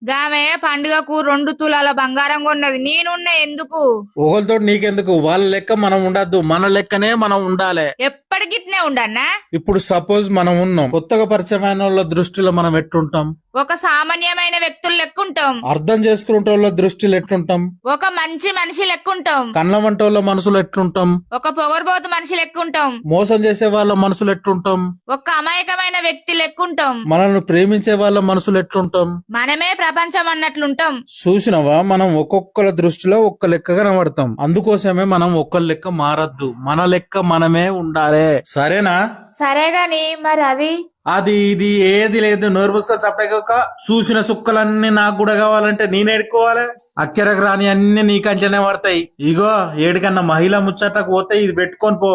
గామె పండుగకు 2 తులాల బంగారం కొన్నది. నేనున్నా ఎందుకు? ఒకరితో నీకెందుకు? వాళ్ళ లెక్క మనం ఉండద్దు, మన లెక్కనే మనం ఉండాలి. ఎప్పటికిట్నే ఉండన్నా? ఇప్పుడు సపోజ్ మనం ఉన్నాం, కొత్తగా పరిచయమైన వాళ్ళ దృష్టిలో మనం ఎట్టుంటాం? ఒక సామాన్యమైన వ్యక్తులు లెక్కుంటాం. అర్థం చేసుకునే వాళ్ళ దృష్టిలో ఎట్టుంటాం? ఒక మంచి మనిషి లెక్కుంటాం. కన్న వంట వాళ్ళ మనసులో ఎట్లుంటాం? ఒక పొగరుబోతు మనిషి లెక్కుంటాం. మోసం చేసే వాళ్ళ మనసులు ఎట్లుంటాం? ఒక అమాయకమైన వ్యక్తి లెక్కుంటాం. మనల్ని ప్రేమించే వాళ్ళ మనసులు ఎట్లుంటాం? మనమే ప్రపంచం అన్నట్లుంటాం. చూసినవా, మనం ఒక్కొక్కల దృష్టిలో ఒక్క లెక్క కనబడతాం. అందుకోసమే మనం ఒక్క లెక్క మారద్దు, మన లెక్క మనమే ఉండాలి. సరేనా? సరే గాని మరి అది ఇది ఏది లేదు, నోరు పూసుకొని చప్పక. చూసిన సుక్కలన్నీ నాకు కూడా కావాలంటే నేను ఎడుకోవాలి. అక్కెరకు రాని అన్ని నీకంటేనే పడతాయి. ఇగో ఏడికన్నా మహిళ ముచ్చటకు పోతే ఇది పెట్టుకొని పో.